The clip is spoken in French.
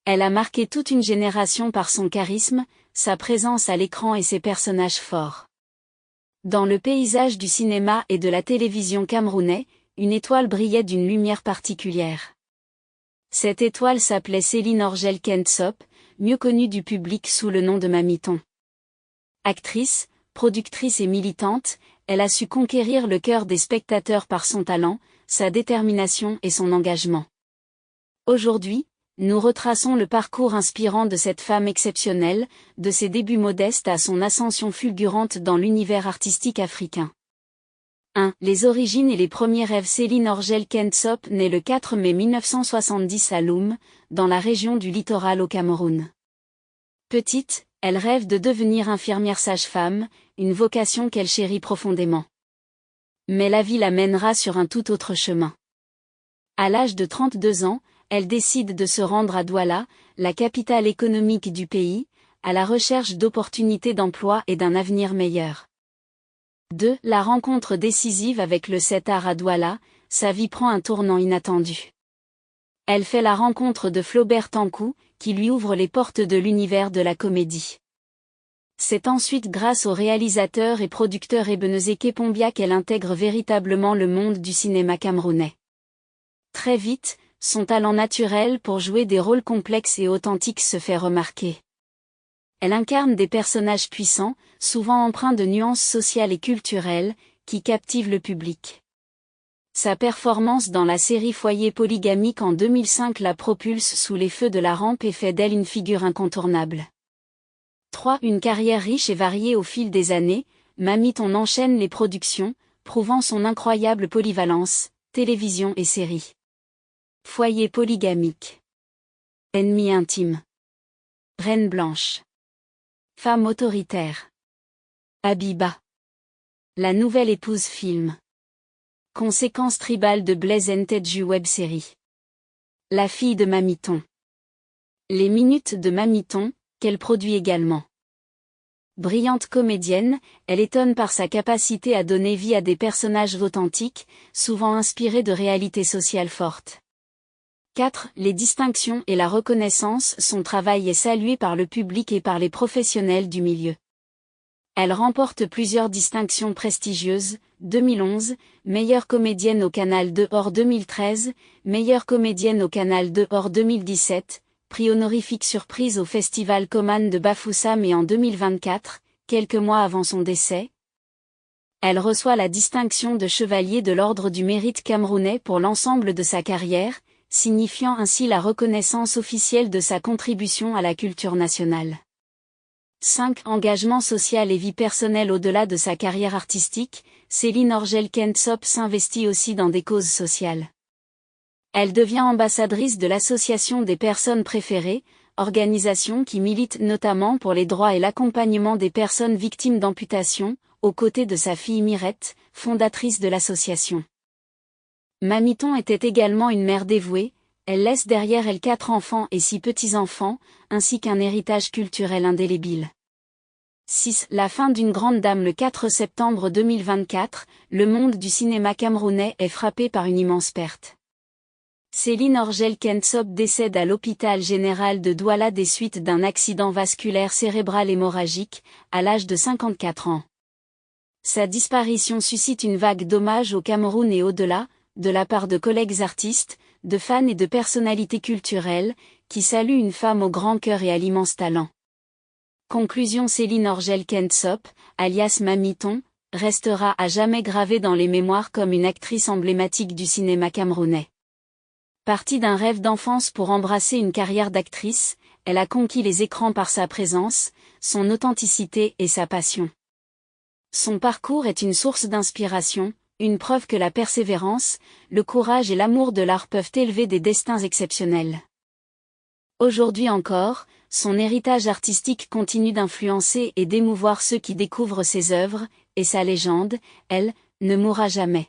Elle a marqué toute une génération par son charisme, sa présence à l'écran et ses personnages forts. Dans le paysage du cinéma et de la télévision camerounais, une étoile brillait d'une lumière particulière. Cette étoile s'appelait Céline Orgel Kensop, mieux connue du public sous le nom de Mamiton. Actrice, productrice et militante, elle a su conquérir le cœur des spectateurs par son talent, sa détermination et son engagement. Aujourd'hui, nous retraçons le parcours inspirant de cette femme exceptionnelle, de ses débuts modestes à son ascension fulgurante dans l'univers artistique africain. 1. Les origines et les premiers rêves. Céline Orgel Kensop naît le 4 mai 1970 à Loum, dans la région du littoral au Cameroun. Petite, elle rêve de devenir infirmière sage-femme, une vocation qu'elle chérit profondément. Mais la vie la mènera sur un tout autre chemin. À l'âge de 32 ans, elle décide de se rendre à Douala, la capitale économique du pays, à la recherche d'opportunités d'emploi et d'un avenir meilleur. 2. La rencontre décisive avec le 7 art à Douala, sa vie prend un tournant inattendu. Elle fait la rencontre de Flaubert Tankou, qui lui ouvre les portes de l'univers de la comédie. C'est ensuite grâce au réalisateur et producteur Ebenezer Pombia qu'elle intègre véritablement le monde du cinéma camerounais. Très vite, son talent naturel pour jouer des rôles complexes et authentiques se fait remarquer. Elle incarne des personnages puissants, souvent empreints de nuances sociales et culturelles, qui captivent le public. Sa performance dans la série Foyer polygamique en 2005 la propulse sous les feux de la rampe et fait d'elle une figure incontournable. 3. Une carrière riche et variée au fil des années, Mamiton enchaîne les productions, prouvant son incroyable polyvalence, télévision et séries. Foyer polygamique. Ennemi intime. Reine blanche. Femme autoritaire. Habiba. La nouvelle épouse film. Conséquences tribales de Blaise Ntedju web-série. La fille de Mamiton. Les minutes de Mamiton, qu'elle produit également. Brillante comédienne, elle étonne par sa capacité à donner vie à des personnages authentiques, souvent inspirés de réalités sociales fortes. 4. Les distinctions et la reconnaissance. Son travail est salué par le public et par les professionnels du milieu. Elle remporte plusieurs distinctions prestigieuses, 2011, meilleure comédienne au Canal 2 hors 2013, meilleure comédienne au Canal 2 hors 2017, prix honorifique surprise au Festival Coman de Bafoussam et en 2024, quelques mois avant son décès. Elle reçoit la distinction de chevalier de l'Ordre du Mérite camerounais pour l'ensemble de sa carrière, signifiant ainsi la reconnaissance officielle de sa contribution à la culture nationale. 5. Engagement social et vie personnelle. Au-delà de sa carrière artistique, Céline Orgel Kensop s'investit aussi dans des causes sociales. Elle devient ambassadrice de l'Association des personnes préférées, organisation qui milite notamment pour les droits et l'accompagnement des personnes victimes d'amputation, aux côtés de sa fille Mirette, fondatrice de l'association. Mamiton était également une mère dévouée, elle laisse derrière elle 4 enfants et 6 petits-enfants, ainsi qu'un héritage culturel indélébile. 6. La fin d'une grande dame. Le 4 septembre 2024, le monde du cinéma camerounais est frappé par une immense perte. Céline Orgel Kensop décède à l'hôpital général de Douala des suites d'un accident vasculaire cérébral hémorragique, à l'âge de 54 ans. Sa disparition suscite une vague d'hommages au Cameroun et au-delà, de la part de collègues artistes, de fans et de personnalités culturelles, qui saluent une femme au grand cœur et à l'immense talent. Conclusion. Céline Orgel Kensop, alias Mamiton, restera à jamais gravée dans les mémoires comme une actrice emblématique du cinéma camerounais. Partie d'un rêve d'enfance pour embrasser une carrière d'actrice, elle a conquis les écrans par sa présence, son authenticité et sa passion. Son parcours est une source d'inspiration, une preuve que la persévérance, le courage et l'amour de l'art peuvent élever des destins exceptionnels. Aujourd'hui encore, son héritage artistique continue d'influencer et d'émouvoir ceux qui découvrent ses œuvres, et sa légende, elle, ne mourra jamais.